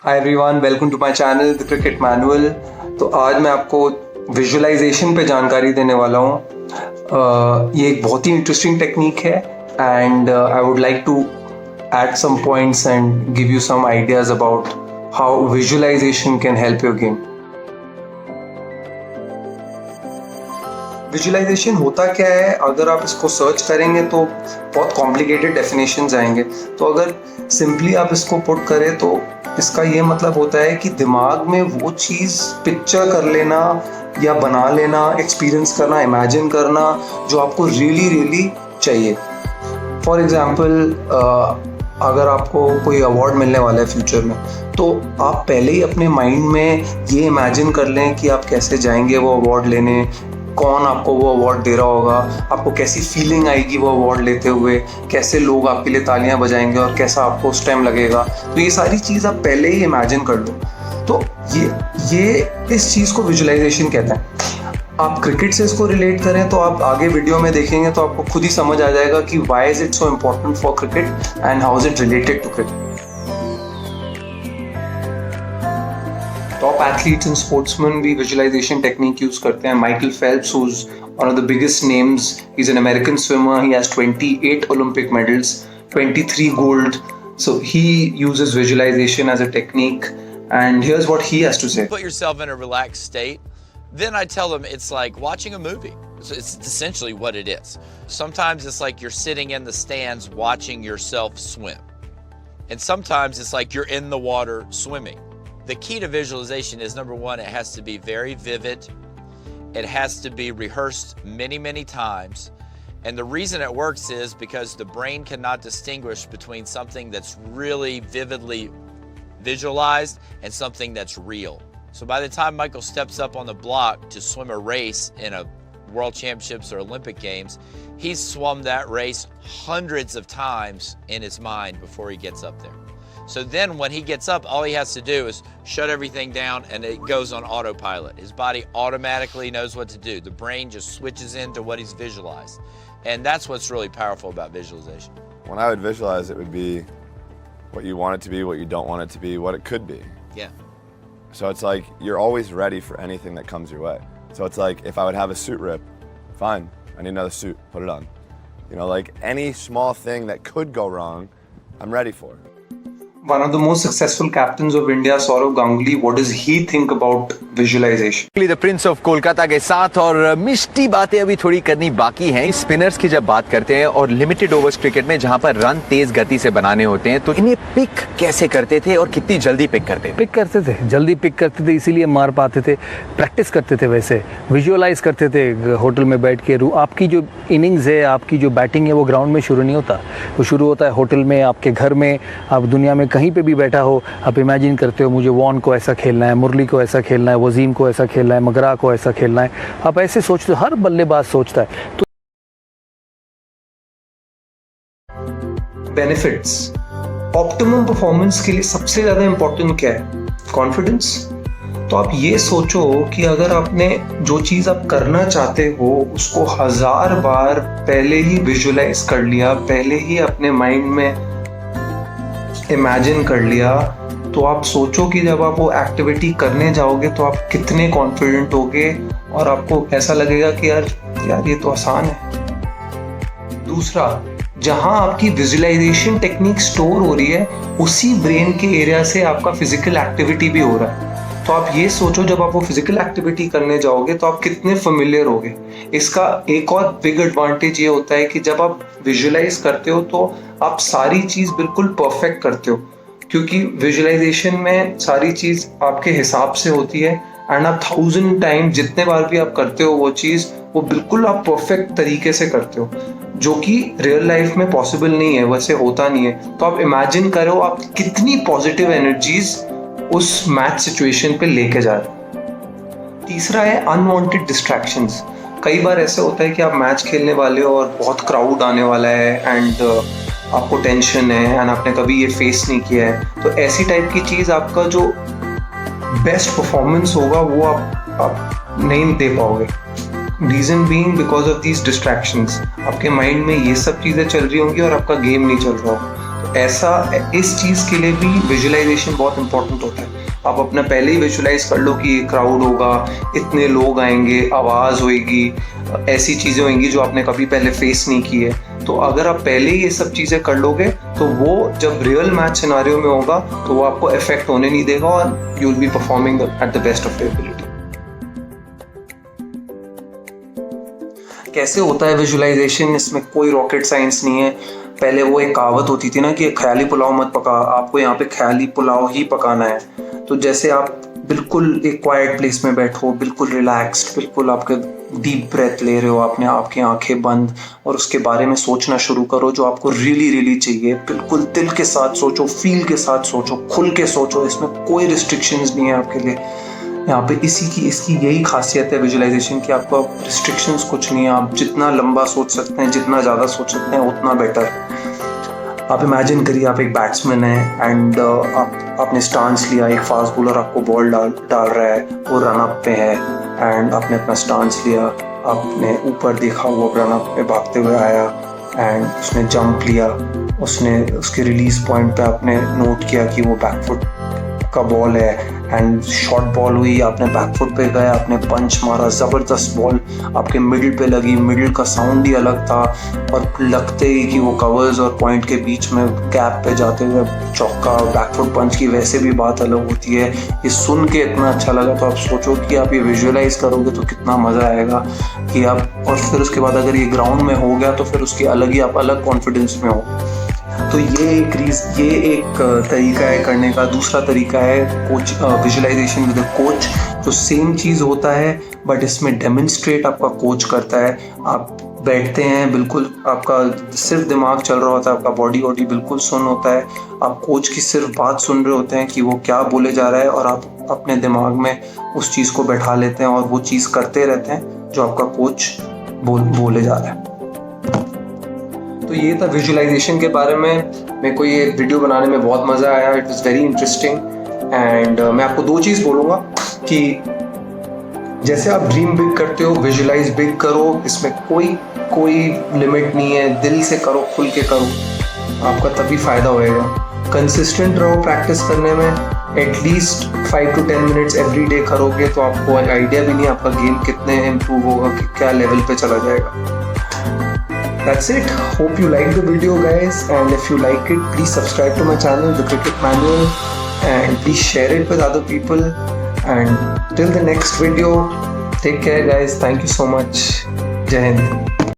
Hi everyone, welcome to my channel the cricket manual. तो आज मैं आपको विजुअलाइजेशन पे जानकारी देने वाला हूँ। ये एक बहुत ही इंटरेस्टिंग टेक्निक है and I would like to add some points and give you some ideas about how visualization can help your game. Visualisation होता क्या है? अगर आप इसको सर्च करेंगे तो बहुत कॉम्प्लिकेटेड डेफिनेशंस आएंगे। तो अगर सिंपली आप इसको पुट करें तो इसका ये मतलब होता है कि दिमाग में वो चीज़ पिक्चर कर लेना या बना लेना, एक्सपीरियंस करना, इमेजिन करना जो आपको रियली चाहिए। फॉर एग्जाम्पल, अगर आपको कोई अवार्ड मिलने वाला है फ्यूचर में, तो आप पहले ही अपने माइंड में ये इमेजिन कर लें कि आप कैसे जाएंगे वो अवार्ड लेने, कौन आपको वो अवार्ड दे रहा होगा, आपको कैसी फीलिंग आएगी वो अवार्ड लेते हुए, कैसे लोग आपके लिए तालियां बजाएंगे और कैसा आपको उस टाइम लगेगा। तो ये सारी चीज़ आप पहले ही इमेजिन कर लो। तो ये इस चीज़ को विजुअलाइजेशन कहते हैं। आप क्रिकेट से इसको रिलेट करें तो आप आगे वीडियो में देखेंगे तो आपको खुद ही समझ आ जाएगा कि why is it so important for cricket and how is it related to cricket. Top athletes and sportsman भी विजुअलाइजेशन टेक्निक यूज करते हैं। Michael Phelps, who's one of the biggest names, he's an American swimmer. He has 28 Olympic medals, 23 gold. So he uses visualization as a technique, and here's what he has to say. Put yourself in a relaxed state. Then I tell them it's like watching a movie. It's essentially what it is. Sometimes it's like you're sitting in the stands watching yourself swim. And sometimes it's like you're in the water swimming. The key to visualization is, number one, it has to be very vivid. It has to be rehearsed many times. And the reason it works is because the brain cannot distinguish between something that's really vividly visualized and something that's real. So by the time Michael steps up on the block to swim a race in a World Championships or Olympic Games, he's swum that race hundreds of times in his mind before he gets up there. So then when he gets up, all he has to do is shut everything down and it goes on autopilot. His body automatically knows what to do. The brain just switches into what he's visualized. And that's what's really powerful about visualization. When I would visualize, it would be what you want it to be, what you don't want it to be, what it could be. Yeah. So it's like you're always ready for anything that comes your way. So it's like if I would have a suit rip, fine, I need another suit, put it on. You know, like any small thing that could go wrong, I'm ready for it. One of the most successful captains of India, Saurav Ganguly, what does he think about visualization? The Prince of Kolkata के साथ, और मिष्टी बातें अभी थोड़ी करनी बाकी हैं। Spinners की जब बात करते हैं और लिमिटेड ओवर्स क्रिकेट में जहां पर रन तेज गति से बनाने होते हैं, तो इन्हें पिक कैसे करते थे और कितनी जल्दी पिक करते थे? पिक करते थे, जल्दी पिक करते थे, इसीलिए मार पाते थे। प्रैक्टिस करते थे, वैसे विजुअलाइज करते थे होटल में बैठ के। आपकी जो इनिंग्स है, आपकी जो बैटिंग है, वो ग्राउंड में शुरू नहीं होता, वो शुरू होता है होटल में, आपके घर में। आप दुनिया में कहीं पे भी बैठा हो, आप इमेजिन करते हो मुझे वॉन को ऐसा खेलना है, मुरली को ऐसा खेलना है, वजीम को ऐसा खेलना है, मगरा को ऐसा खेलना है। आप ऐसे सोचते हो, हर बल्लेबाज सोचता है। तो बेनिफिट्स, ऑप्टिमम परफॉर्मेंस के लिए सबसे ज्यादा इंपॉर्टेंट क्या है? कॉन्फिडेंस। तो आप ये सोचो कि अगर आपने जो चीज आप करना चाहते हो उसको 1000 बार पहले ही विजुअलाइज कर लिया, पहले ही अपने माइंड में इमेजिन कर लिया, तो आप सोचो कि जब आप वो एक्टिविटी करने जाओगे तो आप कितने कॉन्फिडेंट होगे और आपको ऐसा लगेगा कि यार ये तो आसान है। दूसरा, जहां आपकी विजुअलाइजेशन टेक्निक स्टोर हो रही है, उसी ब्रेन के एरिया से आपका फिजिकल एक्टिविटी भी हो रहा है। तो आप ये सोचो, जब आप वो फिजिकल एक्टिविटी करने जाओगे तो आप कितने फेमिलियर होगे। इसका एक और बिग एडवांटेज ये होता है कि जब आप विजुअलाइज करते हो तो आप सारी चीज बिल्कुल परफेक्ट करते हो, क्योंकि विजुअलाइजेशन में सारी चीज आपके हिसाब से होती है एंड आप 1000 टाइम जितने बार भी आप करते हो वो चीज, वो बिल्कुल आप परफेक्ट तरीके से करते हो, जो कि रियल लाइफ में पॉसिबल नहीं है, वैसे होता नहीं है। तो आप इमेजिन करो आप कितनी पॉजिटिव एनर्जीज उस मैच सिचुएशन पे लेके जा रहे हो। तीसरा है अनवांटेड डिस्ट्रैक्शंस। कई बार ऐसे होता है कि आप मैच खेलने वाले हो और बहुत क्राउड आने वाला है एंड आपको टेंशन है एंड आपने कभी ये फेस नहीं किया है, तो ऐसी टाइप की चीज़ आपका जो बेस्ट परफॉर्मेंस होगा वो आप नहीं दे पाओगे। Reason being because of these distractions. आपके माइंड में ये सब चीज़ें चल रही होंगी और आपका गेम नहीं चल रहा होगा। ऐसा इस चीज़ के लिए भी विजुअलाइजेशन बहुत इंपॉर्टेंट होता है। आप अपना पहले ही विजुअलाइज कर लो कि ये क्राउड होगा, इतने लोग आएंगे, आवाज़ होएगी, ऐसी चीज़ें होंगी जो आपने कभी पहले फेस नहीं की है। तो अगर आप पहले ही ये सब चीज़ें कर लोगे तो वो जब रियल मैच सिनारियो में होगा तो वो आपको इफेक्ट होने नहीं देगा और you will be performing at the best of your ability. कैसे होता है विजुअलाइजेशन? इसमें कोई रॉकेट साइंस नहीं है। पहले वो एक कहावत होती थी ना कि ख्याली पुलाव मत पका, आपको यहाँ पे ख्याली पुलाव ही पकाना है। तो जैसे आप बिल्कुल एक क्वाइट प्लेस में बैठो, बिल्कुल रिलैक्स्ड, बिल्कुल आपके डीप ब्रेथ ले रहे हो, आपने आपकी आंखें बंद और उसके बारे में सोचना शुरू करो जो आपको रियली रियली चाहिए। बिल्कुल दिल के साथ सोचो, फील के साथ सोचो, खुल के सोचो। इसमें कोई रिस्ट्रिक्शंस नहीं है आपके लिए। यहाँ पे इसकी यही खासियत है विजुअलाइजेशन की, आपको रिस्ट्रिक्शंस कुछ नहीं है। आप जितना लंबा सोच सकते हैं, जितना ज़्यादा सोच सकते हैं, उतना बेटर। आप इमेजिन करिए आप एक बैट्समैन है एंड आपने स्टांस लिया, एक फास्ट बॉलर आपको बॉल डाल रहा है, वो रन अप पे है एंड आपने अपना स्टांस लिया, आपने ऊपर देखा, वो रन अप पे भागते हुए आया एंड उसने जंप लिया, उसने उसके रिलीज पॉइंट पे आपने नोट किया कि वो बैकफुट का बॉल है एंड शॉर्ट बॉल हुई, आपने बैकफुट पे गए, आपने पंच मारा, ज़बरदस्त बॉल आपके मिडिल पे लगी, मिडिल का साउंड ही अलग था और लगते ही कि वो कवर्स और पॉइंट के बीच में गैप पे जाते हुए चौका, बैकफुट पंच की वैसे भी बात अलग होती है। ये सुन के इतना अच्छा लगा। तो आप सोचो कि आप ये विजुअलाइज करोगे तो कितना मज़ा आएगा कि आप, और फिर उसके बाद अगर ये ग्राउंड में हो गया तो फिर उसकी अलग ही, आप अलग कॉन्फिडेंस में हो। तो ये एक तरीका है करने का। दूसरा तरीका है coach visualisation with a coach, जो सेम चीज़ होता है बट इसमें डेमोन्स्ट्रेट आपका कोच करता है। आप बैठते हैं, बिल्कुल आपका सिर्फ दिमाग चल रहा होता है, आपका बॉडी बिल्कुल सुन होता है, आप कोच की सिर्फ बात सुन रहे होते हैं कि वो क्या बोले जा रहा है और आप अपने दिमाग में उस चीज़ को बैठा लेते हैं और वो चीज़ करते रहते हैं जो आपका कोच बोले जा रहा है। तो ये था विजुअलाइजेशन के बारे में। मेरे को ये वीडियो बनाने में बहुत मज़ा आया, it was very interesting. And मैं आपको दो चीज़ बोलूँगा कि जैसे आप ड्रीम बिग करते हो, विजुअलाइज बिग करो। इसमें कोई लिमिट नहीं है, दिल से करो, खुल के करो, आपका तभी फ़ायदा होएगा। कंसिस्टेंट रहो प्रैक्टिस करने में, at least 5 to 10 minutes every day करोगे तो आपको आइडिया भी नहीं आपका गेम कितने इम्प्रूव होगा, कि क्या लेवल पे चला जाएगा। That's it. Hope you like the video, guys, and if you like it, please subscribe to my channel, The Cricket Manual, and please share it with other people. And till the next video, take care, guys. Thank you so much. Jai Hind.